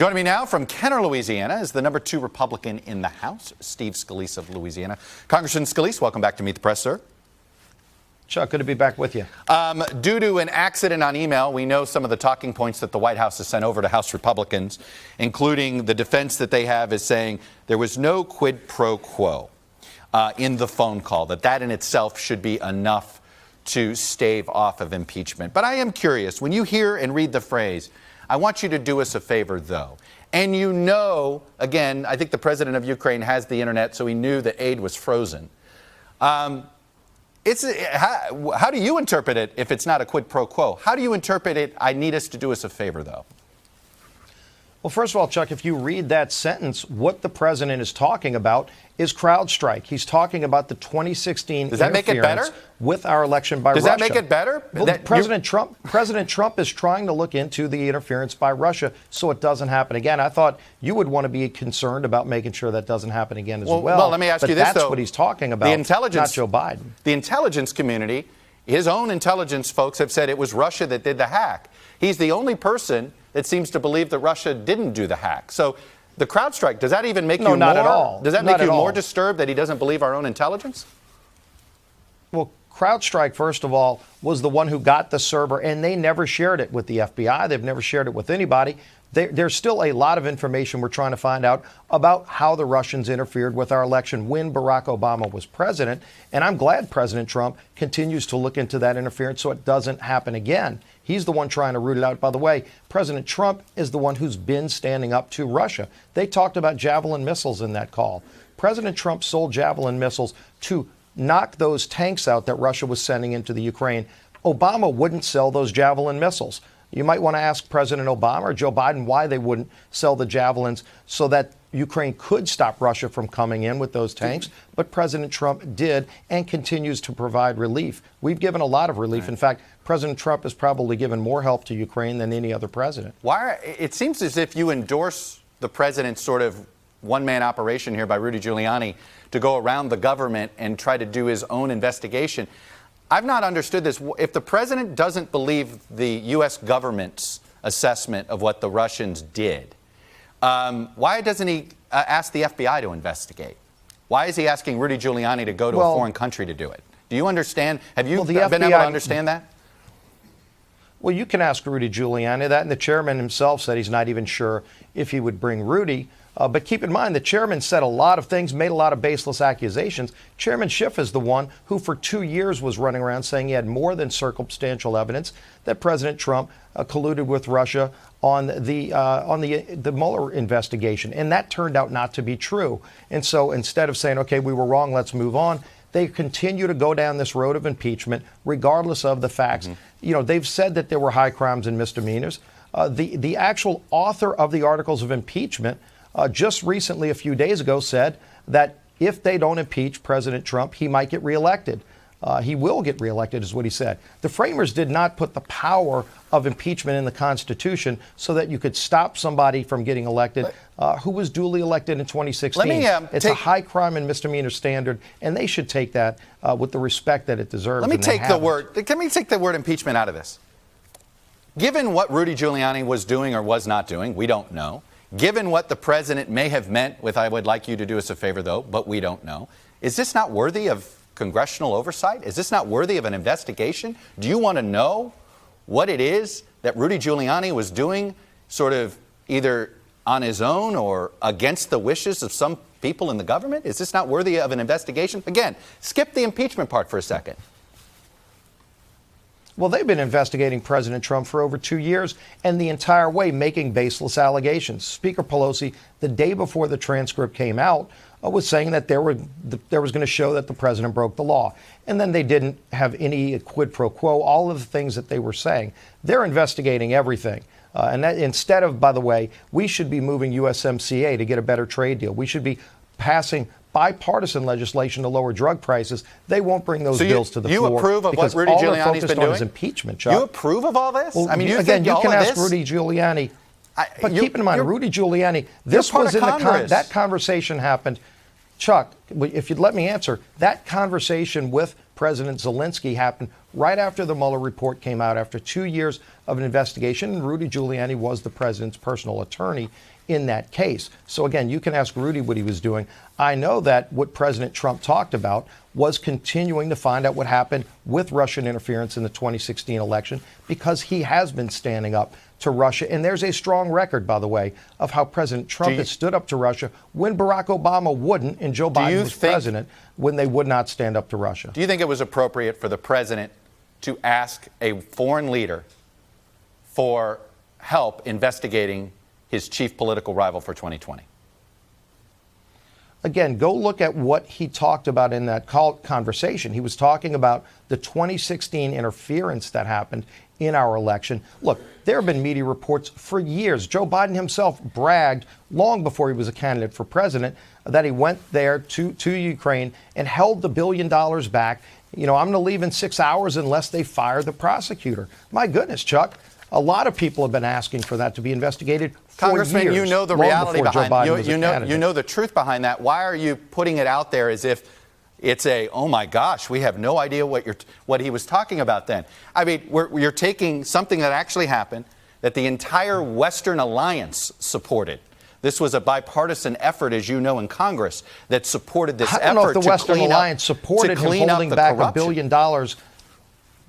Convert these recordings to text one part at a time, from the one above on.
Joining me now from Kenner, Louisiana, is the #2 Republican in the House, Steve Scalise of Louisiana. Congressman Scalise, welcome back to Meet the Press, sir. Chuck, good to be back with you. Due to an accident on email, we know some of the talking points that the White House has sent over to House Republicans, including the defense that they have is saying there was no quid pro quo in the phone call, that in itself should be enough to stave off of impeachment. But I am curious, when you hear and read the phrase, I want you to do us a favor, though. And you know, again, I think the president of Ukraine has the internet, so he knew that aid was frozen. How do you interpret it if it's not a quid pro quo? How do you interpret it, I need us to do us a favor, though? Well, first of all, Chuck, if you read that sentence, what the president is talking about is CrowdStrike. He's talking about the 2016 Does that make it better? With our election by Russia. Does that make it better? Well, President Trump is trying to look into the interference by Russia so it doesn't happen again. I thought you would want to be concerned about making sure that doesn't happen again as well. Well, let me ask you this, though. That's what he's talking about, not Joe Biden. The intelligence community, his own intelligence folks have said it was Russia that did the hack. He's the only person that seems to believe that Russia didn't do the hack. So the CrowdStrike, does that even make you more? Not at all. Does that make you more disturbed that he doesn't believe our own intelligence? Well, CrowdStrike, first of all, was the one who got the server, and they never shared it with the FBI. They've never shared it with anybody. There's still a lot of information we're trying to find out about how the Russians interfered with our election when Barack Obama was president. And I'm glad President Trump continues to look into that interference so it doesn't happen again. He's the one trying to root it out. By the way, President Trump is the one who's been standing up to Russia. They talked about Javelin missiles in that call. President Trump sold Javelin missiles to knock those tanks out that Russia was sending into the Ukraine. Obama wouldn't sell those Javelin missiles. You might want to ask President Obama or Joe Biden why they wouldn't sell the Javelins so that Ukraine could stop Russia from coming in with those tanks. But President Trump did and continues to provide relief. We've given a lot of relief. In fact, President Trump has probably given more help to Ukraine than any other president. It seems as if you endorse the president's sort of one-man operation here by Rudy Giuliani to go around the government and try to do his own investigation. I've not understood this. If the president doesn't believe the U.S. government's assessment of what the Russians did, why doesn't he ask the FBI to investigate? Why is he asking Rudy Giuliani to go to a foreign country to do it? Do you understand? Have you been able to understand that? Well, you can ask Rudy Giuliani that, and the chairman himself said he's not even sure if he would bring Rudy. But keep in mind, the chairman said a lot of things, made a lot of baseless accusations. Chairman Schiff is the one who for 2 years was running around saying he had more than circumstantial evidence that President Trump colluded with Russia on the Mueller investigation. And that turned out not to be true. And so instead of saying, OK, we were wrong, let's move on, they continue to go down this road of impeachment, regardless of the facts. You know, they've said that there were high crimes and misdemeanors. The actual author of the articles of impeachment just recently, a few days ago, said that if they don't impeach President Trump, he might get reelected. He will get reelected, is what he said. The framers did not put the power of impeachment in the Constitution so that you could stop somebody from getting elected who was duly elected in 2016. It's a high crime and misdemeanor standard, and they should take that with the respect that it deserves. Let me take the word impeachment out of this. Given what Rudy Giuliani was doing or was not doing, we don't know. Given what the president may have meant with, I would like you to do us a favor, though, but we don't know. Is this not worthy of congressional oversight? Is this not worthy of an investigation? Do you want to know what it is that Rudy Giuliani was doing sort of either on his own or against the wishes of some people in the government? Is this not worthy of an investigation? Again, skip the impeachment part for a second. Well, they've been investigating President Trump for over 2 years and the entire way making baseless allegations. Speaker Pelosi, the day before the transcript came out, was saying that there was going to show that the president broke the law. And then they didn't have any quid pro quo, all of the things that they were saying. They're investigating everything. And that instead of, by the way, we should be moving USMCA to get a better trade deal. We should be passing bipartisan legislation to lower drug prices. They won't bring those bills to the floor. You approve of what Rudy Giuliani's been doing? Impeachment, Chuck. You approve of all this? Well, I mean, you can ask Rudy Giuliani. But keep in mind, Rudy Giuliani, this was in that conversation happened. Chuck, if you'd let me answer, that conversation with President Zelensky happened right after the Mueller report came out, after 2 years of an investigation, and Rudy Giuliani was the president's personal attorney in that case. So again, you can ask Rudy what he was doing. I know that what President Trump talked about was continuing to find out what happened with Russian interference in the 2016 election, because he has been standing up to Russia. And there's a strong record, by the way, of how President Trump has stood up to Russia when Barack Obama wouldn't, and Joe Biden was president when they would not stand up to Russia. Do you think it was appropriate for the president to ask a foreign leader for help investigating his chief political rival for 2020? Again, go look at what he talked about in that conversation. He was talking about the 2016 interference that happened in our election. Look, there have been media reports for years. Joe Biden himself bragged long before he was a candidate for president that he went there to Ukraine and held the $1 billion back. You know, I'm going to leave in 6 hours unless they fire the prosecutor. My goodness, Chuck. A lot of people have been asking for that to be investigated for Congressman, years, you know the reality behind it. You know the truth behind that. Why are you putting it out there as if it's oh my gosh, we have no idea what he was talking about then? I mean, you're taking something that actually happened, that the entire Western Alliance supported. This was a bipartisan effort, as you know, in Congress that supported this effort. I don't know if the Western Alliance supported him holding back $1 billion.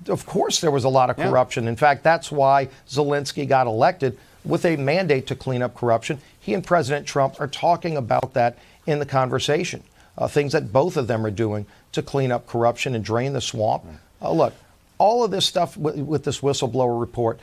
Of course, there was a lot of corruption. In fact, that's why Zelensky got elected with a mandate to clean up corruption. He and President Trump are talking about that in the conversation, things that both of them are doing to clean up corruption and drain the swamp. Look, all of this stuff with this whistleblower report,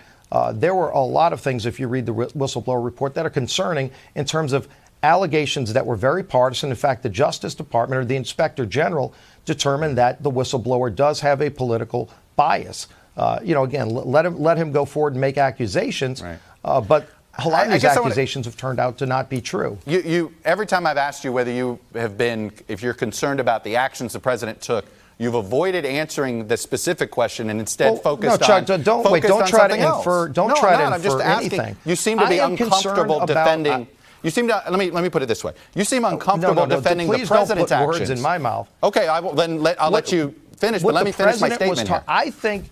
there were a lot of things, if you read the whistleblower report, that are concerning in terms of allegations that were very partisan. In fact, the Justice Department or the Inspector General determined that the whistleblower does have a political bias. Again, let him go forward and make accusations. Right. But a lot of these accusations have turned out to not be true. You every time I've asked you whether you have been, if you're concerned about the actions the president took, you've avoided answering the specific question and instead focused Chuck, on. Don't try to infer. Don't try to infer anything. You seem to be uncomfortable defending. You seem to. Let me put it this way. You seem uncomfortable defending the president's actions. Please don't put words in my mouth. Okay, I'll let you finish, but let me finish my statement here. I think.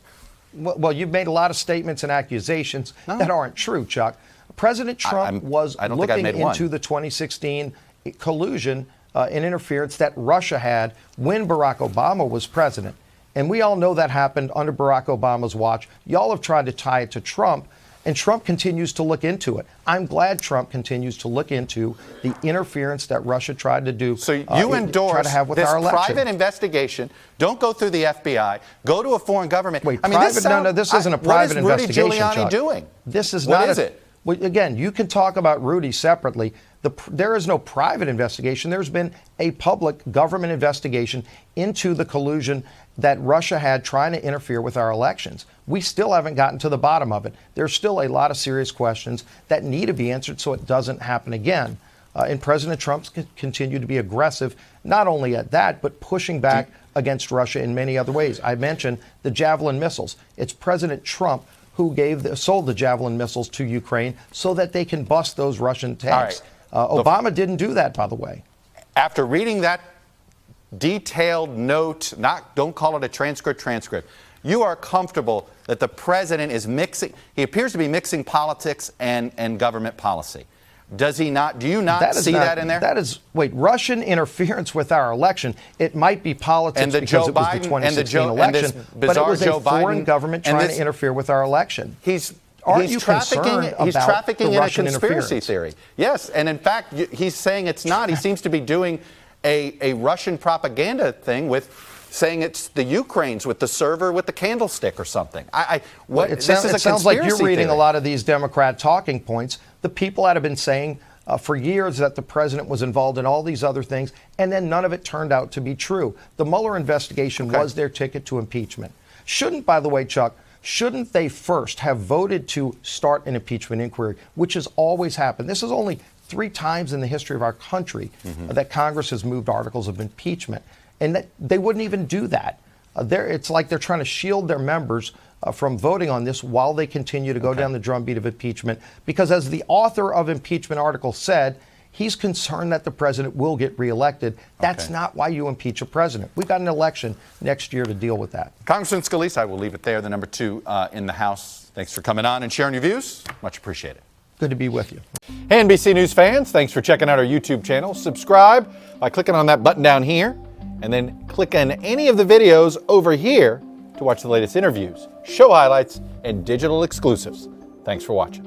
Well, you've made a lot of statements and accusations that aren't true, Chuck. President Trump was looking into the 2016 collusion and interference that Russia had when Barack Obama was president. And we all know that happened under Barack Obama's watch. Y'all have tried to tie it to Trump, and Trump continues to look into it. I'm glad Trump continues to look into the interference that Russia tried to do. So you endorse to have with this our election. Private investigation. Don't go through the FBI. Go to a foreign government. Wait, this isn't a private investigation. What is Rudy Giuliani Chuck. doing? This is what not. Is it? Again, you can talk about Rudy separately. There is no private investigation. There's been a public government investigation into the collusion that Russia had trying to interfere with our elections. We still haven't gotten to the bottom of it. There's still a lot of serious questions that need to be answered so it doesn't happen again. And President Trump's continued to be aggressive, not only at that, but pushing back against Russia in many other ways. I mentioned the Javelin missiles. It's President Trump who sold the Javelin missiles to Ukraine so that they can bust those Russian tanks. Obama didn't do that, by the way. After reading that detailed note, don't call it a transcript, you are comfortable that the president is he appears to be mixing politics and government policy. Does he not? Do you not see that in there? That is, Russian interference with our election. It might be politics because it was the 2016 election, but it was a foreign government trying to interfere with our election. He's trafficking in a conspiracy theory. Yes, and in fact, he's saying it's not. He seems to be doing a Russian propaganda thing with saying it's the Ukrainians with the server with the candlestick or something. It sounds like you're reading a lot of these Democrat talking points. The people that have been saying for years that the president was involved in all these other things, and then none of it turned out to be true. The Mueller investigation was their ticket to impeachment. By the way, Chuck, shouldn't they first have voted to start an impeachment inquiry, which has always happened? This is only 3 times in the history of our country that Congress has moved articles of impeachment. And that they wouldn't even do that. It's like they're trying to shield their members from voting on this while they continue to go down the drumbeat of impeachment. Because as the author of impeachment article said, He's concerned that the president will get reelected. That's Okay. not why you impeach a president. We've got an election next year to deal with that. Congressman Scalise, I will leave it there, the number 2 in the House. Thanks for coming on and sharing your views. Much appreciated. Good to be with you. Hey, NBC News fans, thanks for checking out our YouTube channel. Subscribe by clicking on that button down here, and then click on any of the videos over here to watch the latest interviews, show highlights, and digital exclusives. Thanks for watching.